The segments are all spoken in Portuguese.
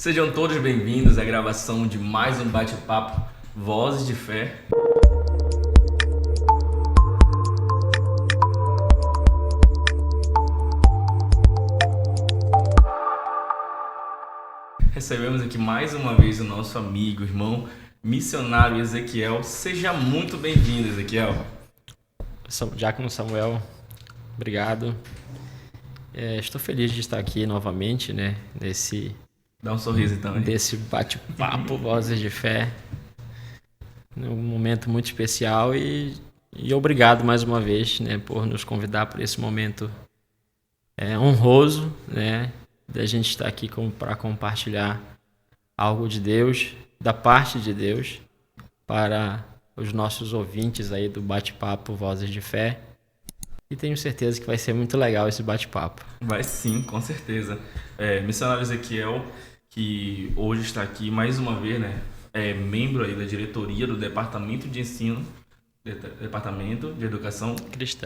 Sejam todos bem-vindos à gravação de mais um bate-papo Vozes de Fé. Recebemos aqui mais uma vez o nosso amigo, irmão, missionário Ezequiel. Seja muito bem-vindo, Ezequiel. Diácono Samuel, obrigado. Estou feliz de estar aqui novamente, né? Dá um sorriso então, hein? Desse bate-papo Vozes de Fé. Um momento muito especial e obrigado mais uma vez, né, por nos convidar para esse momento honroso, né, da gente estar aqui para compartilhar algo de Deus, da parte de Deus, para os nossos ouvintes aí do bate-papo Vozes de Fé. E tenho certeza que vai ser muito legal esse bate-papo. Vai sim, com certeza. Missionário Ezequiel, que hoje está aqui mais uma vez, né? É membro aí da diretoria do Departamento de Ensino, Departamento de Educação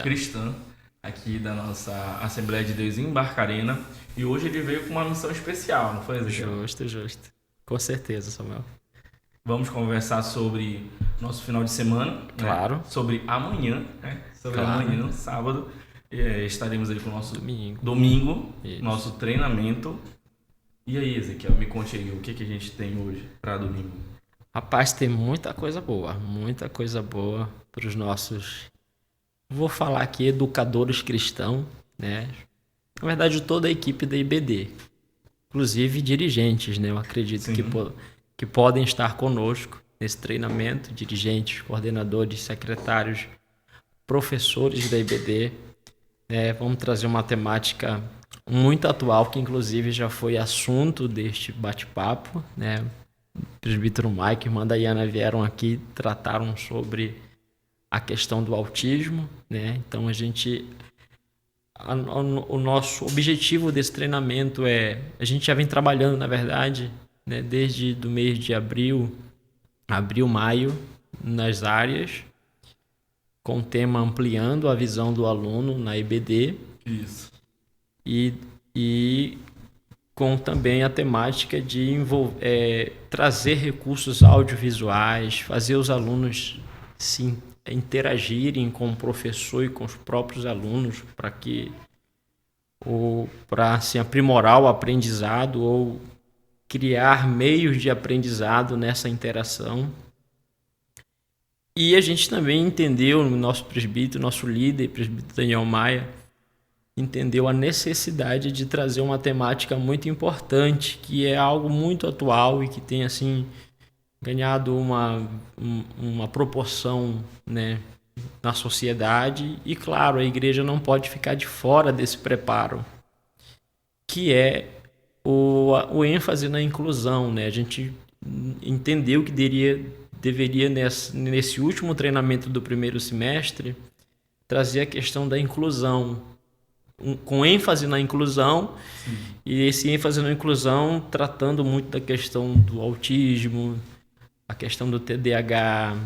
Cristã, aqui da nossa Assembleia de Deus em Barcarena. E hoje ele veio com uma missão especial, não foi, Ezequiel? Justo. Com certeza, Samuel. Vamos conversar sobre nosso final de semana. Claro. Né? Sobre amanhã, né? Amanhã, sábado. Estaremos aí com o nosso domingo nosso treinamento. E aí, Ezequiel, me conte aí o que a gente tem hoje para domingo. Rapaz, tem muita coisa boa para os nossos, vou falar aqui, educadores cristãos, né? Na verdade, toda a equipe da IBD, inclusive dirigentes, né? Eu acredito que podem estar conosco nesse treinamento, dirigentes, coordenadores, secretários, professores da IBD. Vamos trazer uma temática muito atual, que inclusive já foi assunto deste bate-papo, né? O presbítero Mike e a irmã Dayana vieram aqui, trataram sobre a questão do autismo, né? Então o nosso objetivo desse treinamento a gente já vem trabalhando, na verdade, né, desde do mês de abril, maio, nas áreas, com o tema ampliando a visão do aluno na IBD. Isso. E com também a temática de trazer recursos audiovisuais, fazer os alunos se interagirem com o professor e com os próprios alunos para se aprimorar o aprendizado ou criar meios de aprendizado nessa interação. E a gente também entendeu, nosso presbítero, nosso líder, presbítero Daniel Maia, entendeu a necessidade de trazer uma temática muito importante, que é algo muito atual e que tem assim ganhado uma proporção, né, na sociedade. E claro, a igreja não pode ficar de fora desse preparo, que é o ênfase na inclusão, né? A gente entendeu que deveria nesse último treinamento do primeiro semestre trazer a questão da inclusão, com ênfase na inclusão. Sim. E esse ênfase na inclusão tratando muito da questão do autismo, a questão do TDAH,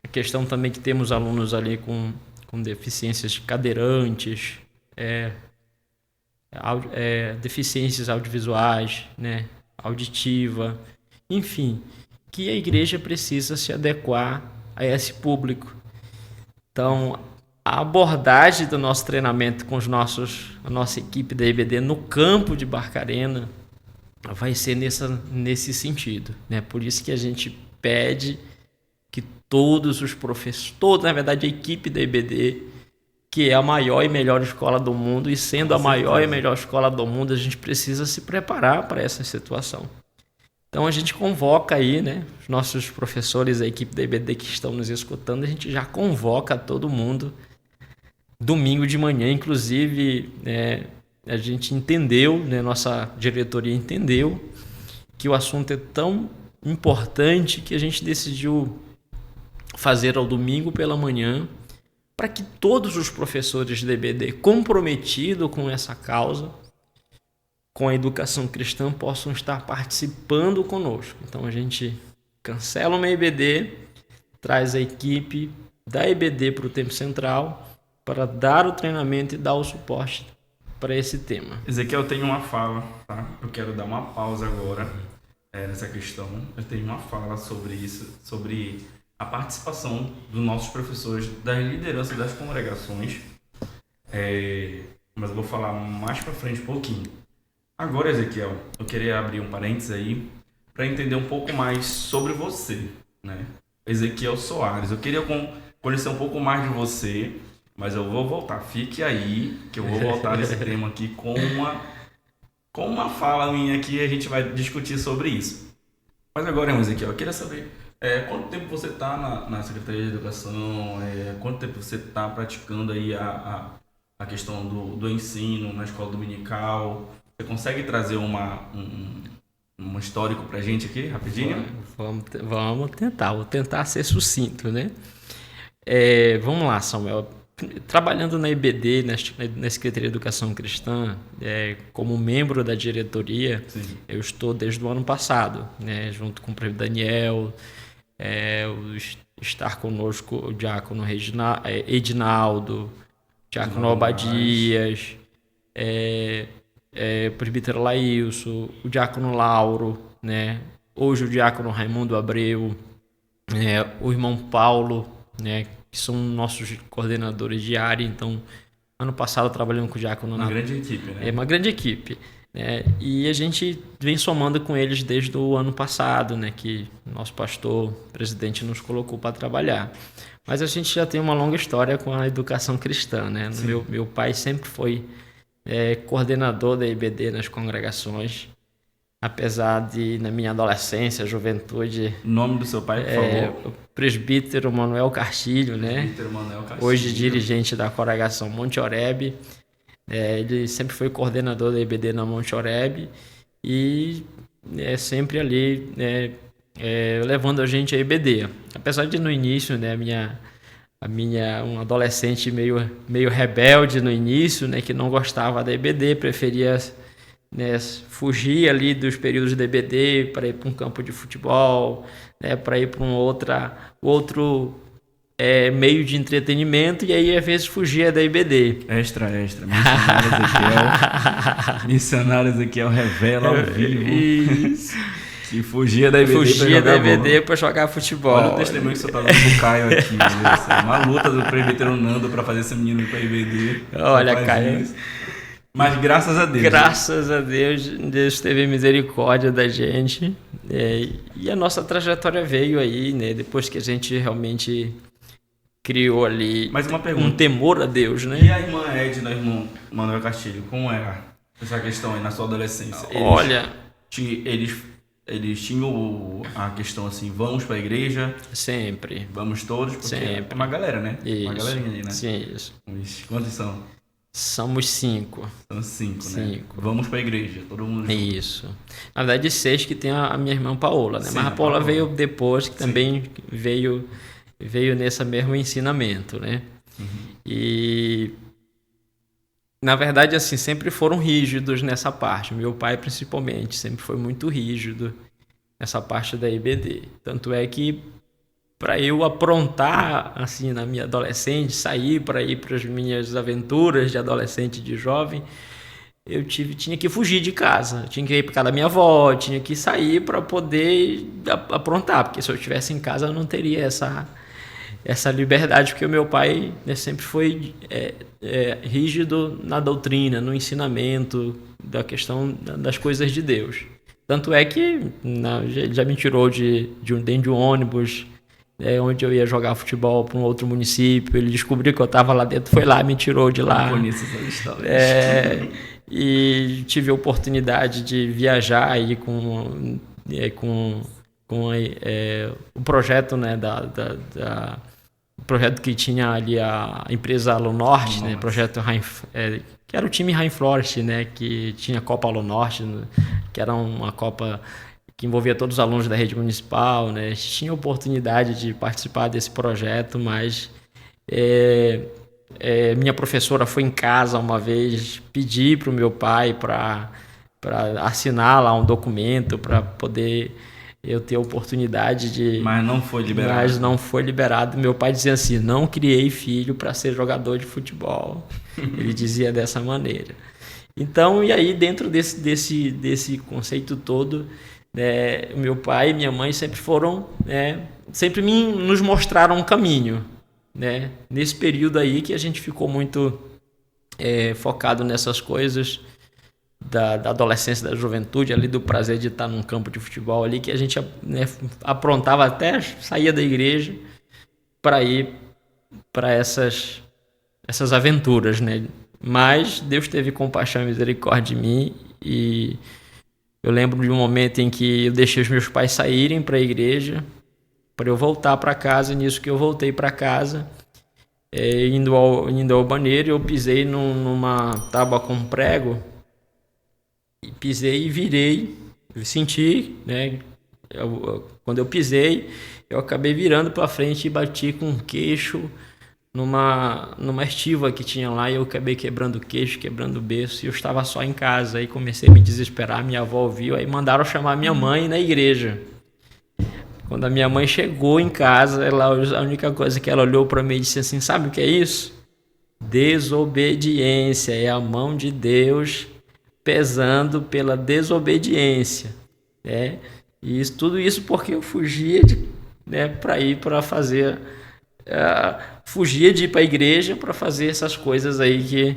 a questão também que temos alunos ali com deficiências cadeirantes, deficiências audiovisuais, né, auditiva, enfim, que a igreja precisa se adequar a esse público. Então, a abordagem do nosso treinamento com a nossa equipe da IBD no campo de Barcarena vai ser nesse sentido, né? Por isso que a gente pede que todos os professores, na verdade a equipe da IBD, que é a maior e melhor escola do mundo, e sendo a maior e melhor escola do mundo, a gente precisa se preparar para essa situação. Então a gente convoca aí, né, os nossos professores, a equipe da IBD que estão nos escutando, a gente já convoca todo mundo domingo de manhã, inclusive, a gente entendeu, né, nossa diretoria entendeu que o assunto é tão importante que a gente decidiu fazer ao domingo pela manhã, para que todos os professores da IBD comprometidos com essa causa, com a educação cristã, possam estar participando conosco. Então a gente cancela uma IBD, traz a equipe da IBD para o tempo central para dar o treinamento e dar o suporte para esse tema. Ezequiel, eu tenho uma fala, tá? Eu quero dar uma pausa agora nessa questão. Eu tenho uma fala sobre isso, sobre a participação dos nossos professores das lideranças das congregações. Mas eu vou falar mais para frente um pouquinho. Agora, Ezequiel, eu queria abrir um parênteses aí para entender um pouco mais sobre você, né? Ezequiel Soares, eu queria conhecer um pouco mais de você, mas eu vou voltar. Fique aí, que eu vou voltar nesse tema aqui com uma fala minha aqui e a gente vai discutir sobre isso. Mas agora, Ezequiel, eu queria saber quanto tempo você está na Secretaria de Educação, quanto tempo você está praticando aí a questão do ensino na escola dominical. Você consegue trazer um histórico pra gente aqui, rapidinho? Vamos tentar. Vou tentar ser sucinto, né? Vamos lá, Samuel. Trabalhando na IBD, na Secretaria de Educação Cristã, como membro da diretoria, sim, eu estou desde o ano passado, né? Junto com o prefeito Daniel, estar conosco o diácono Edinaldo, diácono Obadias, o presbítero Laílson, o diácono Lauro, né? Hoje o diácono Raimundo Abreu, o irmão Paulo, né? Que são nossos coordenadores de área. Então, ano passado trabalhando com o diácono... Uma grande equipe, né? Uma grande equipe. E a gente vem somando com eles desde o ano passado, né? Que nosso pastor, presidente, nos colocou para trabalhar. Mas a gente já tem uma longa história com a educação cristã, né? Meu pai sempre foi coordenador da IBD nas congregações, apesar de, na minha adolescência, juventude... O nome do seu pai, por favor? O presbítero Manuel Castilho, né? Presbítero Manuel Castilho. Hoje dirigente da congregação Monte Oreb. Ele sempre foi coordenador da IBD na Monte Oreb e sempre ali levando a gente à IBD. Apesar de no início, né, um adolescente meio rebelde no início, né, que não gostava da IBD, preferia, né, fugir ali dos períodos da IBD para ir para um campo de futebol, né, para ir para outro meio de entretenimento, e aí às vezes fugia da IBD. Extra. Missionários Ezequiel revela ao vivo. Isso. Que fugia da IBD para jogar futebol. Olha o testemunho que você está dando pro Caio aqui. Uma luta do presbítero Nando para fazer esse menino ir para IBD. Olha, Caio. Mas graças a Deus. Graças a Deus, Deus teve misericórdia da gente. E a nossa trajetória veio aí, né? Depois que a gente realmente criou ali um temor a Deus, né? E a irmã Edna, irmão Manuel Castilho, como era essa questão aí na sua adolescência? Eles tinham a questão assim, vamos para a igreja? Sempre. Vamos todos? Porque sempre. É uma galera, né? Isso. Uma galerinha ali, né? Sim, isso. Quantos são? Somos 5. São 5, né? Vamos para a igreja, todo mundo junto. Isso. Na verdade, 6 que tem a minha irmã Paola, né? Sim, mas a Paola veio depois, que também veio nesse mesmo ensinamento, né? Uhum. E, na verdade, assim, sempre foram rígidos nessa parte. Meu pai, principalmente, sempre foi muito rígido nessa parte da IBD. Tanto é que, para eu aprontar, assim, na minha adolescente, sair para ir para as minhas aventuras de adolescente e de jovem, eu tinha que fugir de casa. Eu tinha que ir para casa da minha avó, tinha que sair para poder aprontar, porque se eu estivesse em casa eu não teria essa liberdade, porque o meu pai, né, sempre foi rígido na doutrina, no ensinamento da questão das coisas de Deus. Tanto é que já me tirou dentro de um ônibus, onde eu ia jogar futebol para um outro município. Ele descobriu que eu estava lá dentro, foi lá, me tirou de lá. Eu conheço essa história. E tive a oportunidade de viajar aí com o projeto, né, o projeto que tinha ali a empresa Alu Norte, né, projeto que era o time Rainforest, né, que tinha a Copa Alu Norte, né, que era uma Copa que envolvia todos os alunos da rede municipal, né. Tinha a oportunidade de participar desse projeto, mas minha professora foi em casa uma vez pedir para o meu pai para assinar lá um documento para poder eu ter a oportunidade de... Mas não foi liberado. Mas não foi liberado. Meu pai dizia assim, não criei filho para ser jogador de futebol. Ele dizia dessa maneira. Então, e aí dentro desse conceito todo, né, meu pai e minha mãe sempre foram, né, sempre nos mostraram um caminho, né? Nesse período aí que a gente ficou muito focado nessas coisas da adolescência, da juventude, ali do prazer de estar num campo de futebol ali, que a gente, né, aprontava até, saía da igreja para ir para essas aventuras, né? Mas Deus teve compaixão e misericórdia de mim, e eu lembro de um momento em que eu deixei os meus pais saírem para a igreja para eu voltar para casa. E nisso que eu voltei para casa, indo ao banheiro, eu pisei numa tábua com prego, e pisei e virei. Eu senti, né? Quando eu pisei, eu acabei virando para frente e bati com o queixo numa estiva que tinha lá, e eu acabei quebrando o queixo, quebrando o berço, e eu estava só em casa. Aí comecei a me desesperar, minha avó ouviu, aí mandaram chamar minha mãe na igreja. Quando a minha mãe chegou em casa, a única coisa que ela olhou para mim e disse assim: sabe o que é isso? Desobediência. É a mão de Deus pesando pela desobediência, né? E tudo isso porque eu fugia para ir para fazer, fugia de ir para a igreja para fazer essas coisas aí que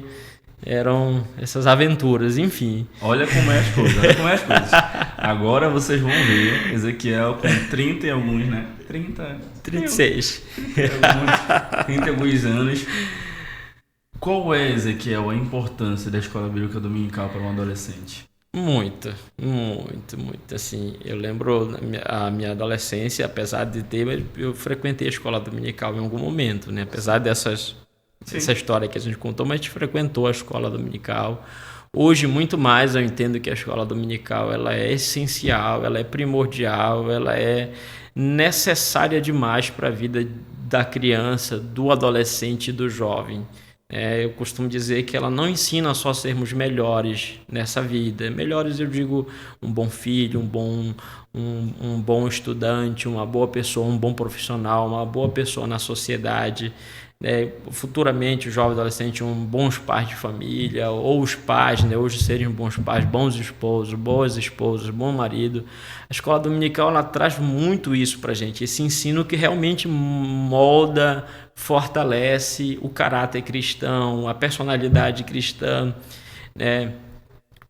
eram essas aventuras, enfim. Olha como é as coisas, olha como é as coisas. Agora vocês vão ver Ezequiel com 30 e alguns, né? 36. 30 e alguns anos. Qual é, Ezequiel, a importância da escola bíblica dominical para um adolescente? Muito, assim, eu lembro a minha adolescência, apesar de eu frequentei a escola dominical em algum momento, né? Apesar essa história que a gente contou, mas a gente frequentou a escola dominical. Hoje, muito mais, eu entendo que a escola dominical, ela é essencial, ela é primordial, ela é necessária demais para a vida da criança, do adolescente e do jovem. Eu costumo dizer que ela não ensina só a sermos melhores nessa vida. Melhores, eu digo, um bom filho, um bom estudante, uma boa pessoa, um bom profissional, uma boa pessoa na sociedade. Futuramente, o jovem adolescente, bons pais de família, ou os pais, né, hoje serem bons pais, bons esposos, boas esposas, bom marido. A escola dominical, ela traz muito isso para a gente, esse ensino que realmente molda, fortalece o caráter cristão, a personalidade cristã, né?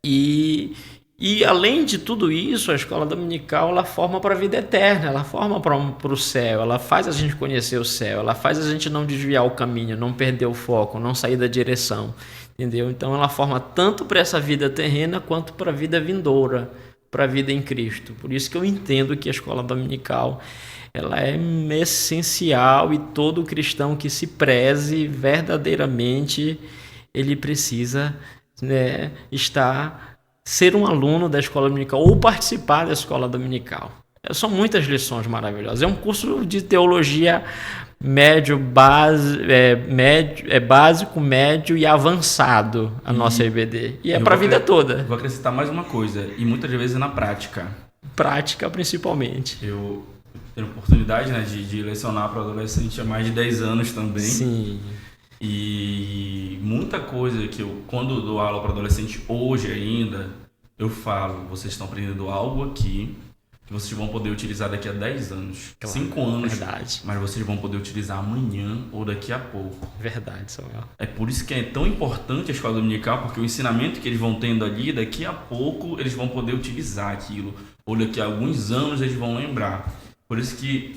E além de tudo isso, a escola dominical, ela forma para a vida eterna, ela forma para o céu, ela faz a gente conhecer o céu, ela faz a gente não desviar o caminho, não perder o foco, não sair da direção, entendeu? Então ela forma tanto para essa vida terrena quanto para a vida vindoura, para a vida em Cristo. Por isso que eu entendo que a escola dominical, ela é essencial, e todo cristão que se preze verdadeiramente, ele precisa, né, ser um aluno da escola dominical ou participar da escola dominical. São muitas lições maravilhosas. É um curso de teologia básico, médio e avançado, a nossa EBD. E é para a vida toda. Vou acrescentar mais uma coisa, e muitas vezes na prática. Prática, principalmente. Eu tenho a oportunidade, né, de lecionar para adolescente há mais de 10 anos também. Sim. E muita coisa que eu, quando dou aula para adolescente hoje ainda, eu falo: vocês estão aprendendo algo aqui que vocês vão poder utilizar daqui a 10 anos, claro, 5 anos, verdade. Mas vocês vão poder utilizar amanhã ou daqui a pouco. Verdade, Samuel. É por isso que é tão importante a escola dominical, porque o ensinamento que eles vão tendo ali, daqui a pouco eles vão poder utilizar aquilo, ou daqui a alguns anos eles vão lembrar. Por isso que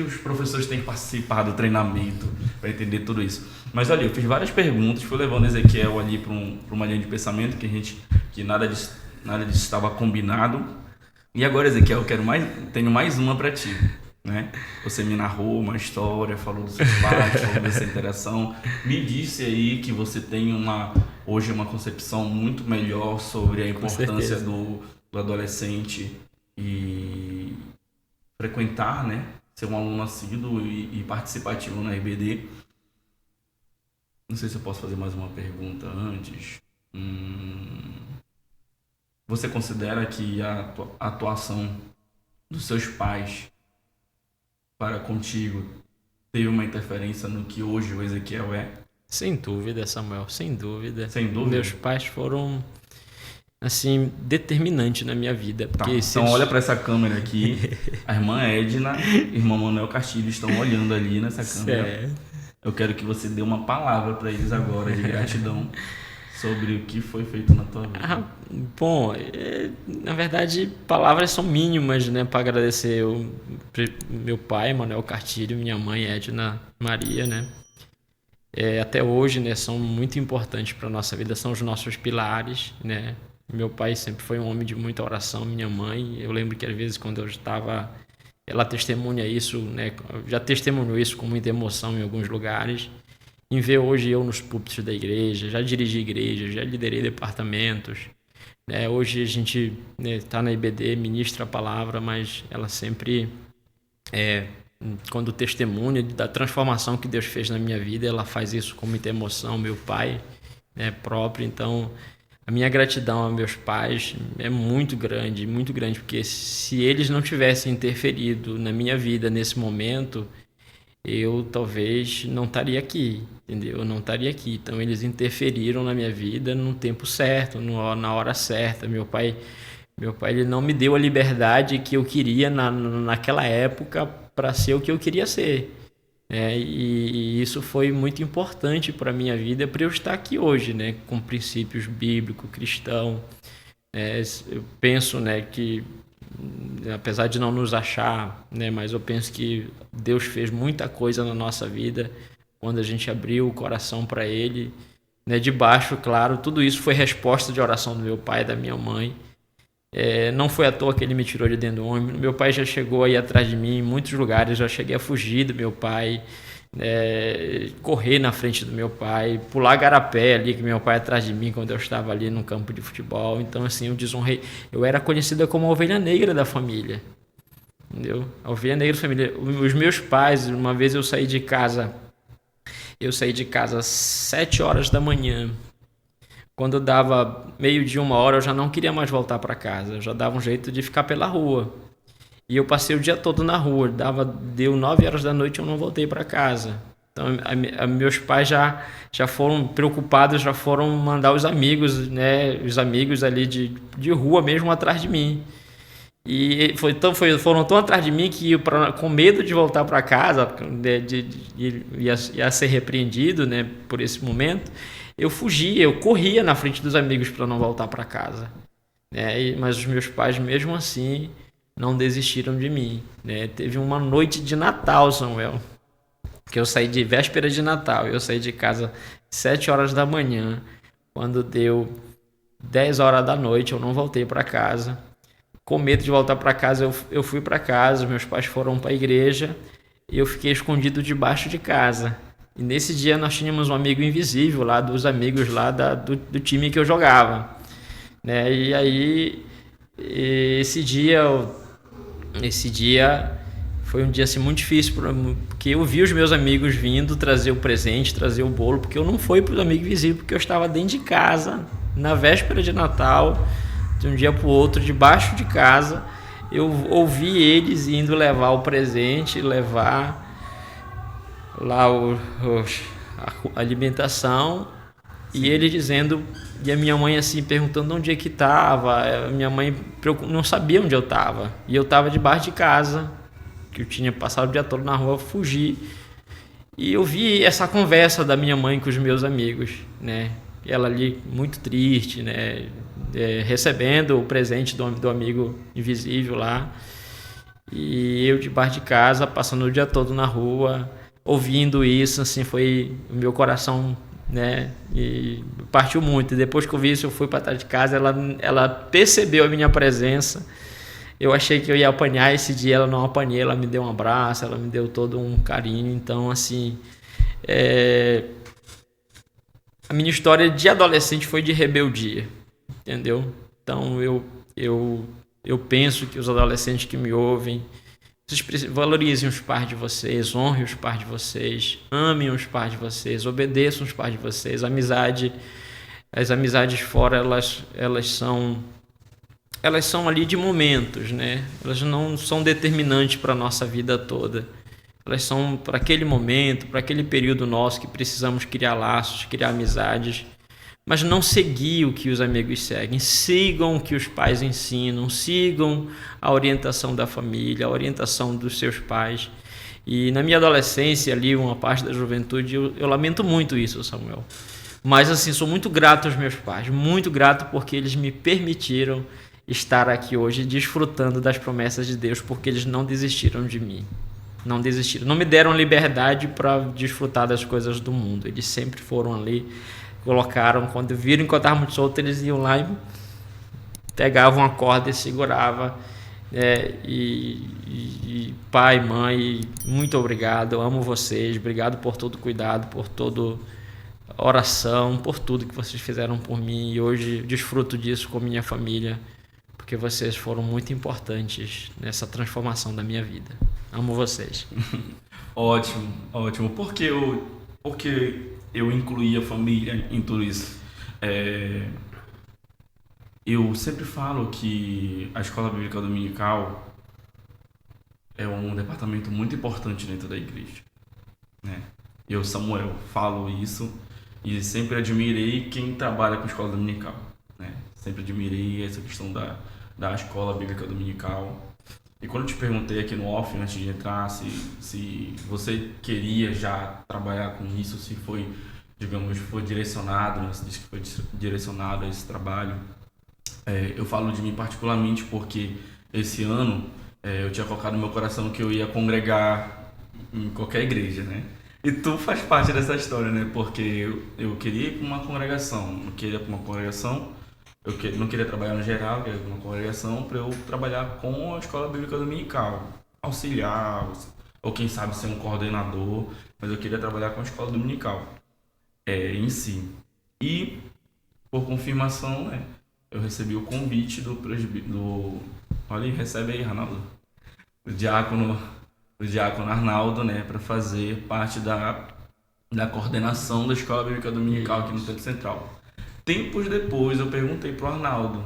os professores têm que participar do treinamento para entender tudo isso. Mas olha, eu fiz várias perguntas, fui levando Ezequiel ali para uma linha de pensamento que nada disso estava combinado. E agora, Ezequiel, tenho mais uma para ti, né? Você me narrou uma história, falou dos seus pais, falou dessa interação. Me disse aí que você tem hoje uma concepção muito melhor sobre a importância do adolescente e frequentar, né? Ser um aluno assíduo e participativo na EBD. Não sei se eu posso fazer mais uma pergunta antes. Você considera que a atuação dos seus pais para contigo teve uma interferência no que hoje o Ezequiel é? Sem dúvida, Samuel, sem dúvida. Sem dúvida? Meus pais foram, assim, determinantes na minha vida. Tá, Porque então olha para essa câmera aqui. A irmã Edna e o irmão Manuel Castilho estão olhando ali nessa câmera. Certo. Eu quero que você dê uma palavra para eles agora de gratidão sobre o que foi feito na tua vida. Bom, na verdade, palavras são mínimas, né, para agradecer meu pai, Manuel Castilho, minha mãe, Edna Maria, né? Até hoje, né, são muito importantes para a nossa vida, são os nossos pilares, né? Meu pai sempre foi um homem de muita oração, minha mãe, eu lembro que às vezes quando eu estava, ela testemunha isso, né, já testemunhou isso com muita emoção em alguns lugares, em ver hoje eu nos púlpitos da igreja, já dirigi igreja, já liderei departamentos, né? Hoje a gente está na IBD, ministra a palavra, mas ela sempre, quando testemunha da transformação que Deus fez na minha vida, ela faz isso com muita emoção, meu pai, né, próprio. Então a minha gratidão aos meus pais é muito grande, porque se eles não tivessem interferido na minha vida nesse momento, eu talvez não estaria aqui, entendeu? Eu não estaria aqui. Então eles interferiram na minha vida no tempo certo, na hora certa. Meu pai ele não me deu a liberdade que eu queria naquela época para ser o que eu queria ser. E isso foi muito importante para a minha vida, para eu estar aqui hoje, né, com princípios bíblicos, cristãos. Eu penso, né, que apesar de não nos achar, né, mas eu penso que Deus fez muita coisa na nossa vida quando a gente abriu o coração para Ele, né, debaixo, claro, tudo isso foi resposta de oração do meu pai e da minha mãe. Não foi à toa que ele me tirou de dentro do ônibus. Meu pai já chegou aí atrás de mim em muitos lugares, já cheguei a fugir do meu pai, correr na frente do meu pai, pular garapé ali, que meu pai atrás de mim quando eu estava ali no campo de futebol. Então assim, eu desonrei. Eu era conhecida como a ovelha negra da família, entendeu? A ovelha negra da família. Os meus pais, uma vez eu saí de casa às 7 horas da manhã. Quando dava meio-dia, 1 hora, eu já não queria mais voltar para casa. Eu já dava um jeito de ficar pela rua. E eu passei o dia todo na rua. Deu 9 horas da noite e eu não voltei para casa. Então, meus pais já foram preocupados, já foram mandar os amigos, né? Os amigos ali de rua mesmo atrás de mim. E foram tão atrás de mim que eu, com medo de voltar para casa, ia ser repreendido, né, por esse momento, eu fugia, eu corria na frente dos amigos para não voltar para casa, né? Mas os meus pais, mesmo assim, não desistiram de mim, né? Teve uma noite de Natal, Samuel, que eu saí de véspera de Natal, eu saí de casa 7 horas da manhã, quando deu 10 horas da noite, eu não voltei para casa. Com medo de voltar para casa, eu fui para casa, meus pais foram para a igreja e eu fiquei escondido debaixo de casa. E nesse dia nós tínhamos um amigo invisível lá, dos amigos lá do time que eu jogava, né? E aí, esse dia foi um dia assim, muito difícil, porque eu vi os meus amigos vindo trazer o presente, trazer o bolo, porque eu não fui para o amigo invisível, porque eu estava dentro de casa, na véspera de Natal, de um dia para o outro, debaixo de casa. Eu ouvi eles indo levar o presente, levar lá a alimentação, e ele dizendo, e a minha mãe assim perguntando onde é que estava. Minha mãe não sabia onde eu estava, e eu estava debaixo de casa, que eu tinha passado o dia todo na rua, fugi, e eu vi essa conversa da minha mãe com os meus amigos, né? Ela ali muito triste, né? Recebendo o presente do amigo invisível lá, e eu debaixo de casa, passando o dia todo na rua, ouvindo isso, assim, foi o meu coração, né, e partiu muito. E depois que eu vi isso, eu fui para trás de casa, ela percebeu a minha presença. Eu achei que eu ia apanhar esse dia, ela não apanhei, ela me deu um abraço, ela me deu todo um carinho. Então, assim, a minha história de adolescente foi de rebeldia, entendeu? Então, eu penso que os adolescentes que me ouvem, vocês valorizem os pais de vocês, honrem os pais de vocês, amem os pais de vocês, obedeçam os pais de vocês. As amizades fora, elas são ali de momentos, né? Elas não são determinantes para a nossa vida toda. Elas são para aquele momento, para aquele período nosso que precisamos criar laços, criar amizades, mas não seguir o que os amigos seguem. Sigam o que os pais ensinam, sigam a orientação da família, a orientação dos seus pais. E na minha adolescência, ali, uma parte da juventude, eu lamento muito isso, Samuel. Mas assim, sou muito grato aos meus pais, muito grato porque eles me permitiram estar aqui hoje desfrutando das promessas de Deus, porque eles não desistiram de mim. Não desistiram, não me deram liberdade para desfrutar das coisas do mundo. Eles sempre foram ali, colocaram, quando viram que eu estava muito solto, eles iam lá e pegavam a corda e seguravam. E pai, mãe, muito obrigado, eu amo vocês, obrigado por todo cuidado, por toda oração, por tudo que vocês fizeram por mim, e hoje desfruto disso com minha família, porque vocês foram muito importantes nessa transformação da minha vida. Amo vocês. Ótimo, ótimo. Porque eu incluí a família em tudo isso? Eu sempre falo que a Escola Bíblica Dominical é um departamento muito importante dentro da igreja, né? Eu, Samuel, falo isso e sempre admirei quem trabalha com Escola Dominical, né? Sempre admirei essa questão da Escola Bíblica Dominical. E quando eu te perguntei aqui no off, antes de entrar, se você queria já trabalhar com isso, se foi, digamos, foi direcionado, né? Você disse que foi direcionado a esse trabalho. Eu falo de mim particularmente porque esse ano eu tinha colocado no meu coração que eu ia congregar em qualquer igreja, né? E tu faz parte dessa história, né? Porque eu queria ir para uma congregação, não queria ir para uma congregação, não queria trabalhar no geral, eu queria ir para uma congregação para eu trabalhar com a Escola Bíblica Dominical, auxiliar, ou quem sabe ser um coordenador, mas eu queria trabalhar com a Escola Dominical em si. E, por confirmação, né? Eu recebi o convite do presbítero, olha, recebe aí, Arnaldo, o diácono Arnaldo, né, para fazer parte da coordenação da Escola Bíblica Dominical aqui no Tempo Central. Tempos depois eu perguntei pro Arnaldo,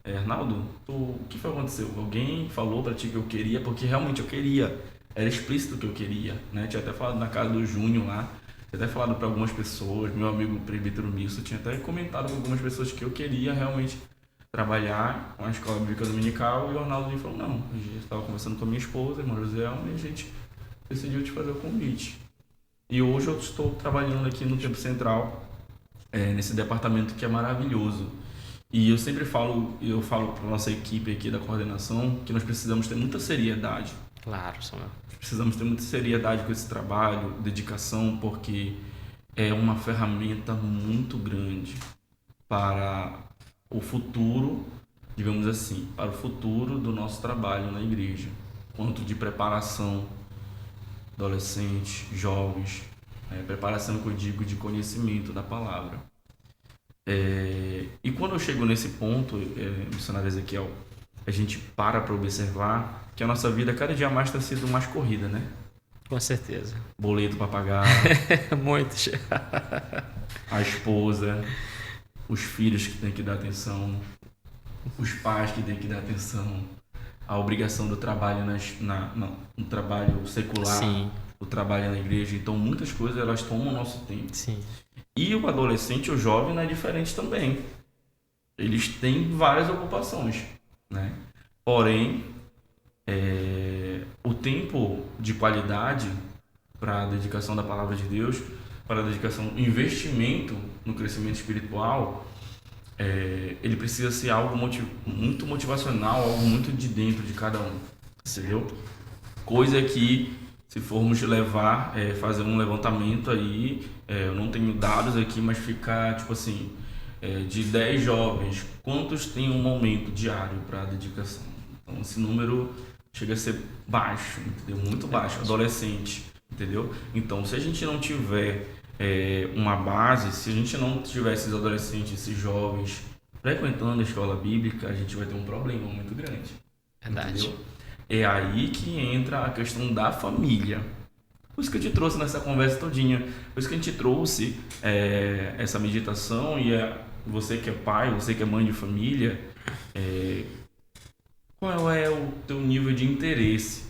Arnaldo, o que foi que aconteceu? Alguém falou para ti que eu queria? Porque realmente eu queria, era explícito que eu queria, né? Tinha até falado na casa do Júnior lá, tinha até falado para algumas pessoas, meu amigo presbítero Milson tinha até comentado com algumas pessoas que eu queria realmente trabalhar com a Escola Bíblica Dominical, e o Arnaldo me falou, não, a gente estava conversando com a minha esposa, irmã Joselma, e a gente decidiu te fazer o convite. E hoje eu estou trabalhando aqui no Tempo Central, nesse departamento que é maravilhoso. E eu sempre falo para a nossa equipe aqui da coordenação que nós precisamos ter muita seriedade. Claro, Samuel. Precisamos ter muita seriedade com esse trabalho, dedicação, porque é uma ferramenta muito grande para o futuro, digamos assim, para o futuro do nosso trabalho na igreja, quanto de preparação, adolescentes, jovens, preparação que eu digo de conhecimento da palavra. E quando eu chego nesse ponto, missionário Ezequiel, a gente para observar que a nossa vida cada dia mais está sendo mais corrida, né? Com certeza. Boleto para pagar. Muitos. A esposa, os filhos que têm que dar atenção, os pais que têm que dar atenção, a obrigação do trabalho no trabalho secular, sim, o trabalho na igreja. Então muitas coisas elas tomam o nosso tempo. Sim. E o adolescente, o jovem, não é diferente também. Eles têm várias ocupações, né? Porém, o tempo de qualidade para a dedicação da palavra de Deus, para a dedicação, investimento no crescimento espiritual, ele precisa ser algo muito motivacional, algo muito de dentro de cada um, entendeu? Coisa que, se formos fazer um levantamento aí, eu não tenho dados aqui, mas ficar tipo assim, de 10 jovens, quantos têm um momento diário para dedicação? Então esse número chega a ser baixo, entendeu? Muito baixo, adolescente, entendeu? Então se a gente não tiver uma base, se a gente não tiver esses adolescentes, esses jovens frequentando a escola bíblica, a gente vai ter um problema muito grande. Verdade. Entendeu? É aí que entra a questão da família. Por isso que eu te trouxe nessa conversa todinha. Por isso que a gente trouxe essa meditação. E você que é pai, você que é mãe de família, qual é o teu nível de interesse,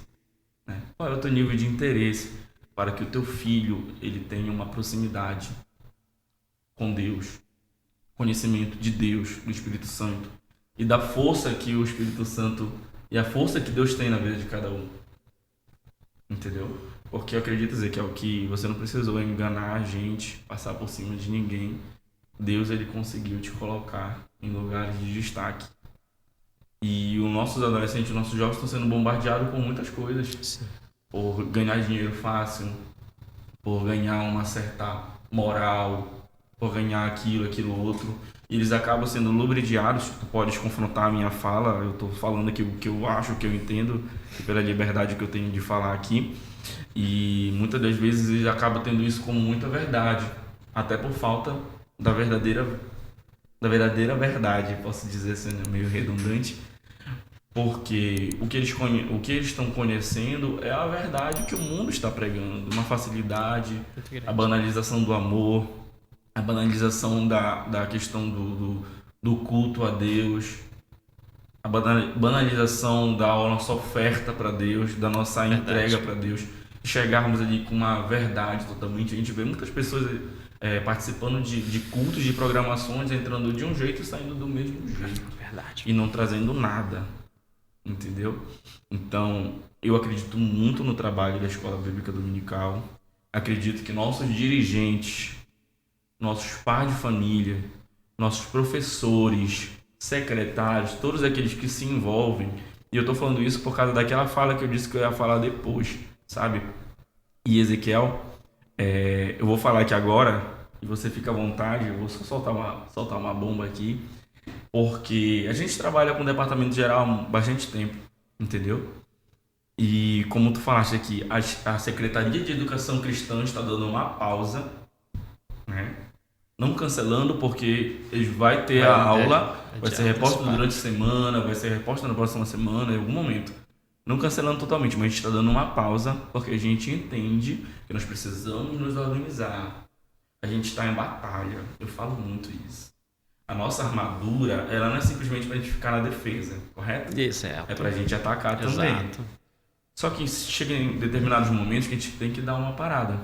né? Qual é o teu nível de interesse para que o teu filho ele tenha uma proximidade com Deus, conhecimento de Deus, do Espírito Santo e da força que o Espírito Santo e a força que Deus tem na vida de cada um. Entendeu? Porque eu acredito dizer que é o que você não precisou enganar a gente, passar por cima de ninguém. Deus ele conseguiu te colocar em lugares de destaque. E os nossos adolescentes, os nossos jovens estão sendo bombardeados com muitas coisas. Sim. Por ganhar dinheiro fácil, por ganhar uma certa moral, por ganhar aquilo outro. E eles acabam sendo lubridiados. Tu podes confrontar a minha fala, eu estou falando aqui o que eu acho, o que eu entendo, pela liberdade que eu tenho de falar aqui. E muitas das vezes eles acabam tendo isso como muita verdade, até por falta da verdadeira verdade, posso dizer assim, né? Meio redundante, porque o que eles estão conhecendo é a verdade que o mundo está pregando, uma facilidade, a banalização do amor, a banalização da questão do culto a Deus, a banalização da nossa oferta para Deus, da nossa entrega para Deus, chegarmos ali com uma verdade totalmente. A gente vê muitas pessoas participando de cultos, de programações, entrando de um jeito e saindo do mesmo jeito. Verdade. E não trazendo nada. Entendeu? Então, eu acredito muito no trabalho da Escola Bíblica Dominical. Acredito que nossos dirigentes, nossos pais de família, nossos professores, secretários, todos aqueles que se envolvem, e eu estou falando isso por causa daquela fala que eu disse que eu ia falar depois, sabe? E Ezequiel, eu vou falar aqui agora, e você fica à vontade, eu vou só soltar uma bomba aqui, porque a gente trabalha com o departamento geral há bastante tempo, entendeu? E como tu falaste aqui, a Secretaria de Educação Cristã está dando uma pausa, né? Não cancelando, porque vai ter a aula, vai ser reposta durante a semana, vai ser reposta na próxima semana, em algum momento. Não cancelando totalmente, mas a gente está dando uma pausa, porque a gente entende que nós precisamos nos organizar. A gente está em batalha, eu falo muito isso. A nossa armadura, ela não é simplesmente para a gente ficar na defesa, correto? Isso, é para a gente atacar também. Exato. Só que chega em determinados momentos que a gente tem que dar uma parada.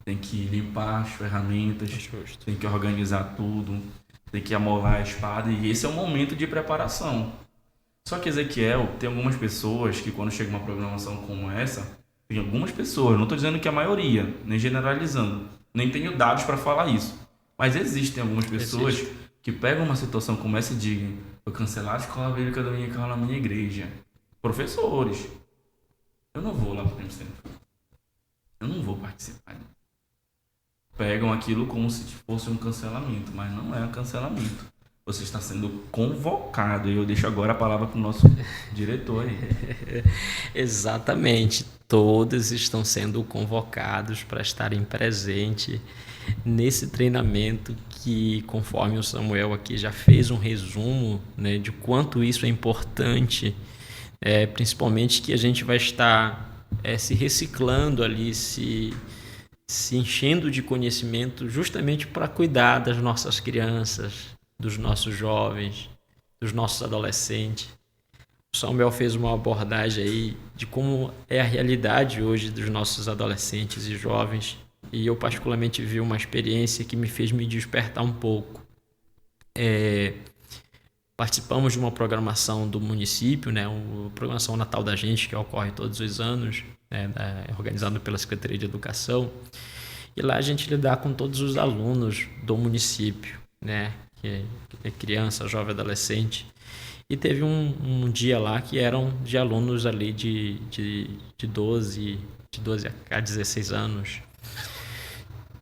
Tem que limpar as ferramentas, tem que organizar tudo, tem que amolar a espada, e esse é um momento de preparação. Só que Ezequiel, tem algumas pessoas que quando chega uma programação como essa, tem algumas pessoas, não estou dizendo que a maioria, nem generalizando, nem tenho dados para falar isso, mas existem algumas pessoas que pegam uma situação como essa e dizem: vou cancelar a Escola Bíblica Dominical na minha igreja. Professores, eu não vou lá para o centro, eu não vou participar. Pegam aquilo como se fosse um cancelamento, mas não é um cancelamento. Você está sendo convocado, e eu deixo agora a palavra para o nosso diretor aí. Exatamente, todos estão sendo convocados para estarem presentes nesse treinamento que, conforme o Samuel aqui já fez um resumo, né, de quanto isso é importante, principalmente que a gente vai estar se reciclando ali, se enchendo de conhecimento justamente para cuidar das nossas crianças, dos nossos jovens, dos nossos adolescentes. O Samuel fez uma abordagem aí de como é a realidade hoje dos nossos adolescentes e jovens, e eu particularmente vi uma experiência que me fez me despertar um pouco. Participamos de uma programação do município, né, uma programação Natal da Gente, que ocorre todos os anos, organizado pela Secretaria de Educação, e lá a gente lidar com todos os alunos do município, né, que é criança, jovem, adolescente, e teve um dia lá que eram de alunos ali de 12 a 16 anos,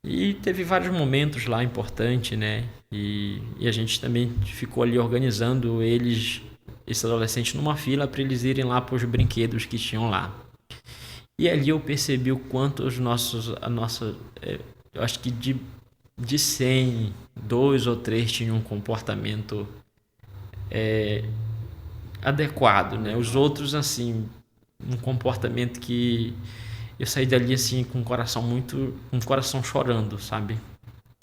e teve vários momentos lá importantes, né, e a gente também ficou ali organizando esses adolescentes numa fila para eles irem lá para os brinquedos que tinham lá. E ali eu percebi o quanto eu acho que de 100, 2 ou 3 tinham um comportamento adequado, né? Os outros, assim, um comportamento que eu saí dali, assim, com o coração chorando, sabe?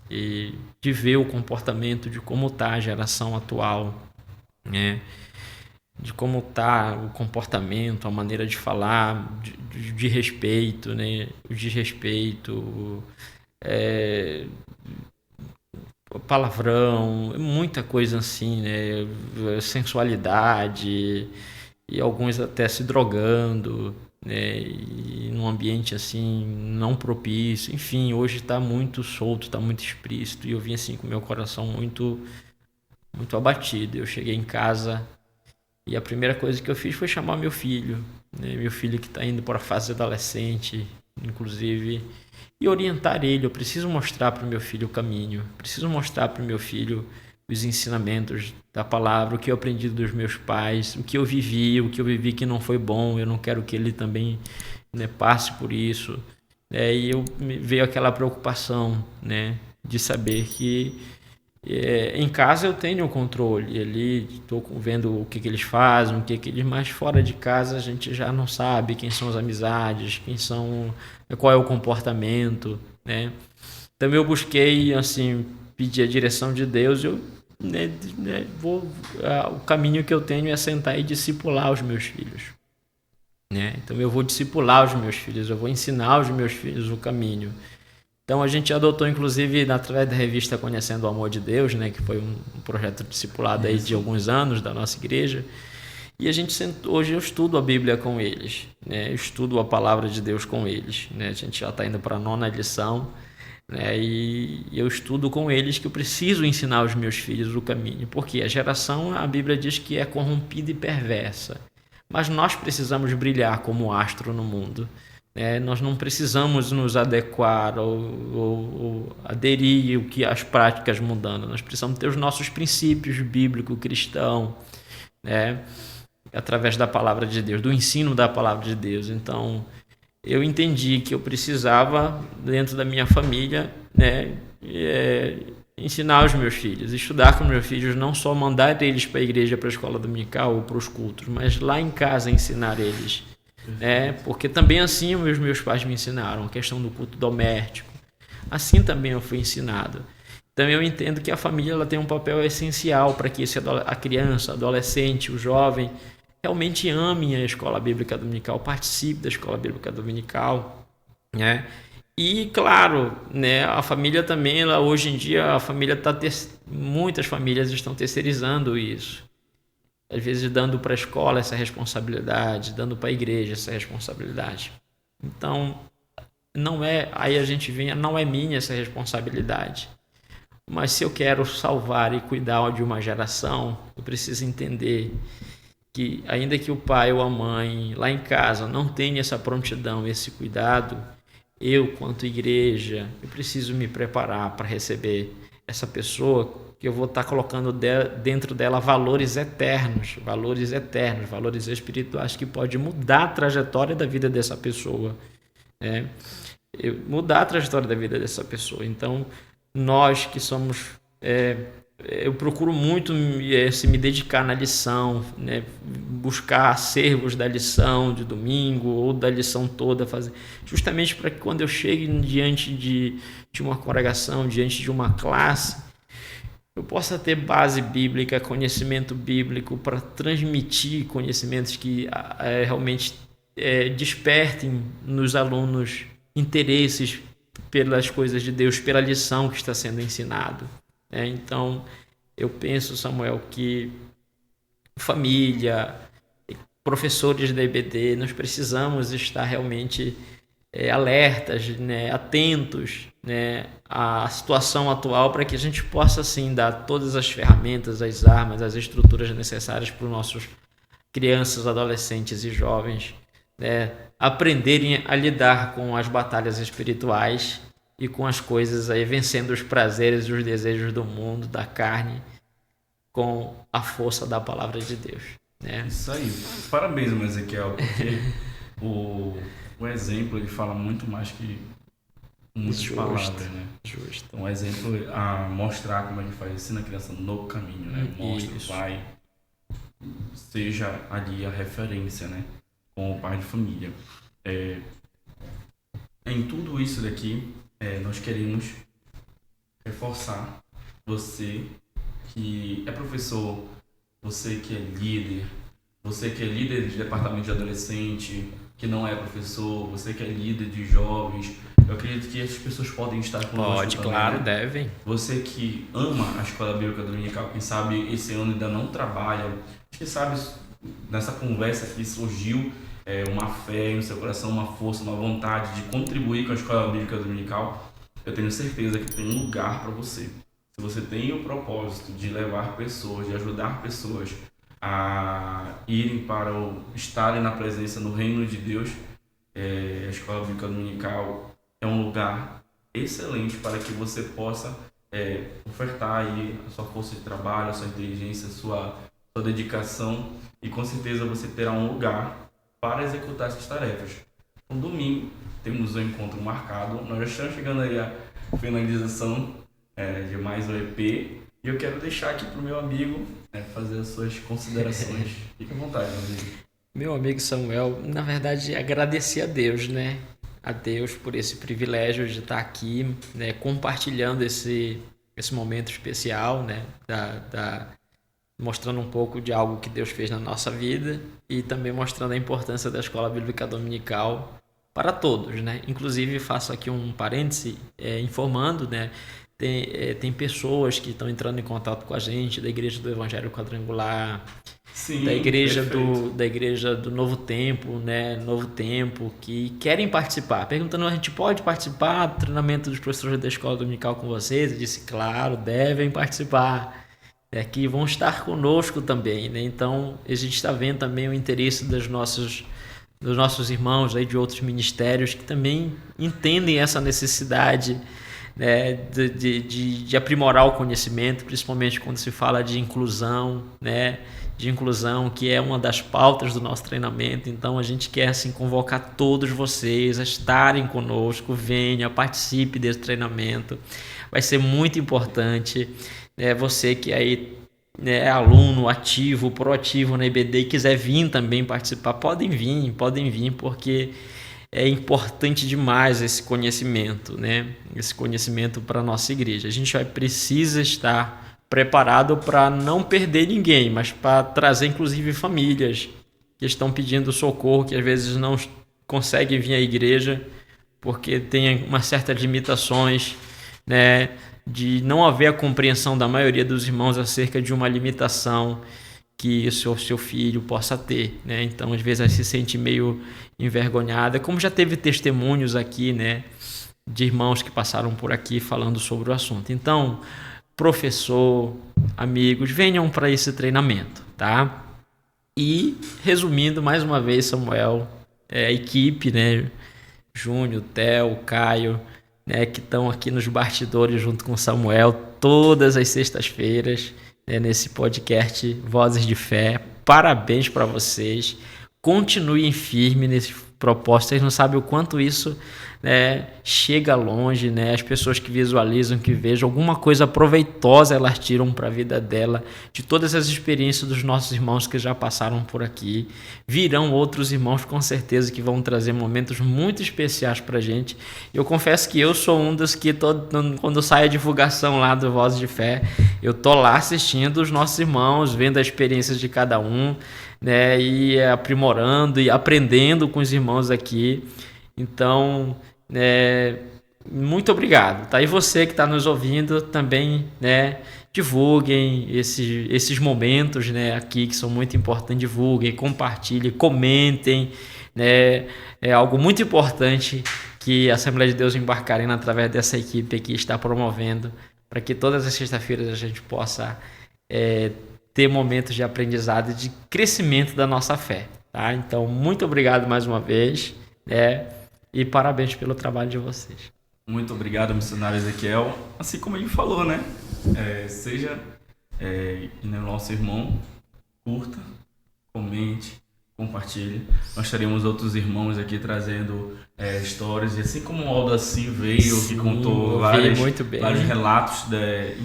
E de ver o comportamento, de como está a geração atual, né? De como está o comportamento, a maneira de falar, de respeito, né? O desrespeito, palavrão, muita coisa assim, né? Sensualidade e alguns até se drogando, né? E num ambiente assim não propício. Enfim, hoje está muito solto, está muito explícito e eu vim assim com meu coração muito abatido. Eu cheguei em casa e a primeira coisa que eu fiz foi chamar meu filho, né? Meu filho que está indo para a fase adolescente, inclusive, e orientar ele. Eu preciso mostrar para o meu filho o caminho, preciso mostrar para o meu filho os ensinamentos da palavra, o que eu aprendi dos meus pais, o que eu vivi que não foi bom. Eu não quero que ele também, né, passe por isso. E veio aquela preocupação, né, de saber que em casa eu tenho o controle, ali estou vendo o que eles fazem, mas fora de casa a gente já não sabe quem são as amizades, qual é o comportamento, né? Então eu busquei assim pedir a direção de Deus. O caminho que eu tenho é sentar e discipular os meus filhos, né? Então eu vou discipular os meus filhos, eu vou ensinar os meus filhos o caminho. Então a gente adotou, inclusive, através da revista Conhecendo o Amor de Deus, né, que foi um projeto discipulado aí de alguns anos da nossa igreja. E a gente hoje eu estudo a Bíblia com eles, né? Eu estudo a palavra de Deus com eles, né? A gente já está indo para a 9ª lição, né? E eu estudo com eles que eu preciso ensinar aos meus filhos o caminho, porque a Bíblia diz que é corrompida e perversa, mas nós precisamos brilhar como astro no mundo. Nós não precisamos nos adequar ou aderir ao que as práticas mudando. Nós precisamos ter os nossos princípios bíblico cristão, né? Através da palavra de Deus, do ensino da palavra de Deus. Então eu entendi que eu precisava, dentro da minha família, né, ensinar os meus filhos, estudar com os meus filhos, não só mandar eles para a igreja, para a escola dominical ou para os cultos, mas lá em casa ensinar eles. Porque também assim os meus pais me ensinaram a questão do culto doméstico. Assim também eu fui ensinado. Então eu entendo que a família ela tem um papel essencial para que a criança, adolescente, o jovem realmente ame a escola bíblica dominical, participe da escola bíblica dominical, né? E claro, né, a família também, hoje em dia muitas famílias estão terceirizando isso. Às vezes dando para a escola essa responsabilidade, dando para a igreja essa responsabilidade. Então, não é minha essa responsabilidade. Mas se eu quero salvar e cuidar de uma geração, eu preciso entender que, ainda que o pai ou a mãe lá em casa não tenha essa prontidão, esse cuidado, eu, quanto igreja, eu preciso me preparar para receber essa pessoa, que eu vou estar colocando dentro dela valores eternos, valores espirituais que podem mudar a trajetória da vida dessa pessoa, né? Mudar a trajetória da vida dessa pessoa. Então, nós que somos... eu procuro muito me dedicar na lição, né? Buscar acervos da lição de domingo ou da lição toda, justamente para que quando eu chegue diante de uma congregação, diante de uma classe, eu possa ter base bíblica, conhecimento bíblico para transmitir conhecimentos que realmente despertem nos alunos interesses pelas coisas de Deus, pela lição que está sendo ensinado. Então, eu penso, Samuel, que família, professores da IBD, nós precisamos estar realmente alertas, né, atentos, né, à situação atual, para que a gente possa, assim, dar todas as ferramentas, as armas, as estruturas necessárias para os nossos crianças, adolescentes e jovens, né, aprenderem a lidar com as batalhas espirituais e com as coisas aí, vencendo os prazeres e os desejos do mundo, da carne, com a força da palavra de Deus, né? Isso aí. Parabéns, Ezequiel, porque o exemplo ele fala muito mais que muitas palavras, né? Justo. Então, o exemplo a mostrar como ele faz, ensina a criança no caminho, né? Mostra o pai, seja ali a referência, né? Com o pai de família. Em tudo isso daqui, nós queremos reforçar você que é professor, você que é líder, Você que é líder de departamento de adolescente, que não é professor, você que é líder de jovens, eu acredito que essas pessoas podem estar conosco Pode, também, claro, né? devem. Você que ama a Escola Bíblica Dominical, quem sabe esse ano ainda não trabalha, quem sabe nessa conversa aqui surgiu uma fé no seu coração, uma força, uma vontade de contribuir com a Escola Bíblica Dominical, eu tenho certeza que tem um lugar para você. Se você tem o propósito de levar pessoas, de ajudar pessoas a irem para estarem na presença no reino de Deus, a Escola Bíblica Dominical é um lugar excelente para que você possa ofertar aí a sua força de trabalho, a sua inteligência, a sua dedicação, e com certeza você terá um lugar para executar essas tarefas. No domingo temos um encontro marcado, nós já estamos chegando aí à finalização de mais um EP, e eu quero deixar aqui para o meu amigo fazer as suas considerações. Fique à vontade, meu amigo. Meu amigo Samuel, na verdade, agradecer a Deus, né? A Deus por esse privilégio de estar aqui, né? Compartilhando esse momento especial, né? Mostrando um pouco de algo que Deus fez na nossa vida e também mostrando a importância da Escola Bíblica Dominical para todos, né? Inclusive, faço aqui um parêntese informando, né? Tem pessoas que estão entrando em contato com a gente, da Igreja do Evangelho Quadrangular, Sim, da igreja do Novo Tempo, né? Novo Tempo, que querem participar. Perguntando, a gente pode participar do treinamento dos professores da Escola Dominical com vocês? Eu disse, claro, devem participar. Que vão estar conosco também, né? Então, a gente está vendo também o interesse dos nossos irmãos aí de outros ministérios que também entendem essa necessidade, né, de aprimorar o conhecimento, principalmente quando se fala de inclusão, né, de inclusão, que é uma das pautas do nosso treinamento. Então a gente quer assim convocar todos vocês a estarem conosco, venha, participe desse treinamento, vai ser muito importante, né, você que aí é aluno ativo, proativo na IBD e quiser vir também participar, podem vir, porque é importante demais esse conhecimento, né? Esse conhecimento para a nossa igreja. A gente precisa estar preparado para não perder ninguém, mas para trazer inclusive famílias que estão pedindo socorro, que às vezes não conseguem vir à igreja porque tem umas certas limitações, né? De não haver a compreensão da maioria dos irmãos acerca de uma limitação que o seu filho possa ter, né? Então, às vezes, ela se sente meio envergonhada, como já teve testemunhos aqui, né, de irmãos que passaram por aqui falando sobre o assunto. Então, professor, amigos, venham para esse treinamento, tá? E, resumindo, mais uma vez, Samuel, a equipe, né, Júnior, Theo, Caio, né, que estão aqui nos bastidores junto com o Samuel todas as sextas-feiras, nesse podcast Vozes de Fé. Parabéns para vocês, continuem firmes nesse propósito. Vocês não sabem o quanto isso, né, chega longe, né? As pessoas que visualizam, que vejam alguma coisa proveitosa, elas tiram para a vida dela, de todas as experiências dos nossos irmãos que já passaram por aqui. Virão outros irmãos com certeza que vão trazer momentos muito especiais para a gente. Eu confesso que eu sou um dos que quando sai a divulgação lá do Vozes de Fé, eu tô lá assistindo os nossos irmãos, vendo as experiências de cada um, né, e aprimorando e aprendendo com os irmãos aqui. Então, muito obrigado, tá? E você que está nos ouvindo também, né, divulguem esses momentos, né, aqui que são muito importantes, divulguem, compartilhem, comentem, né? É algo muito importante que a Assembleia de Deus Embarcarena, através dessa equipe aqui, está promovendo, para que todas as sextas-feiras a gente possa ter momentos de aprendizado e de crescimento da nossa fé, tá? Então, muito obrigado mais uma vez, né? E parabéns pelo trabalho de vocês. Muito obrigado, missionário Ezequiel. Assim como ele falou, né? Seja nosso irmão, curta, comente, compartilhe. Nós teremos outros irmãos aqui trazendo histórias. E assim como o Aldaci veio, que contou vários relatos.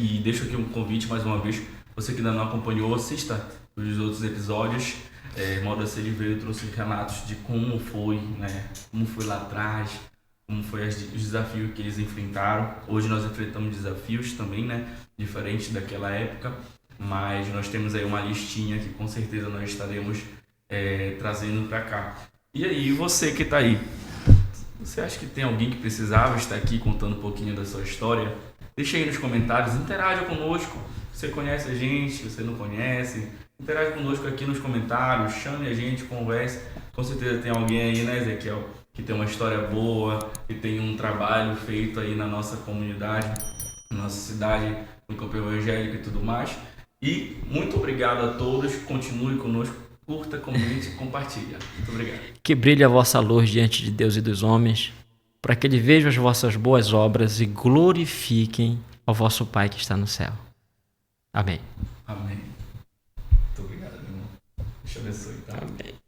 E deixo aqui um convite mais uma vez. Você que ainda não acompanhou, assista os outros episódios. O Aldaci veio e trouxe relatos de como foi, né? Como foi lá atrás, como foi os desafios que eles enfrentaram. Hoje nós enfrentamos desafios também, né? Diferente daquela época, mas nós temos aí uma listinha que com certeza nós estaremos trazendo para cá. E aí, você que está aí, você acha que tem alguém que precisava estar aqui contando um pouquinho da sua história? Deixa aí nos comentários, interaja conosco. Você conhece a gente, você não conhece? Interaja conosco aqui nos comentários, chame a gente, converse. Com certeza tem alguém aí, né, Ezequiel, que tem uma história boa, que tem um trabalho feito aí na nossa comunidade, na nossa cidade, no campo evangélico e tudo mais. E muito obrigado a todos, continue conosco, curta, comente e compartilha. Muito obrigado. Que brilhe a vossa luz diante de Deus e dos homens, para que ele veja as vossas boas obras e glorifiquem ao vosso Pai que está no céu. Amém. Amém. Muito obrigado, meu irmão. Deus te abençoe. Tá? Amém.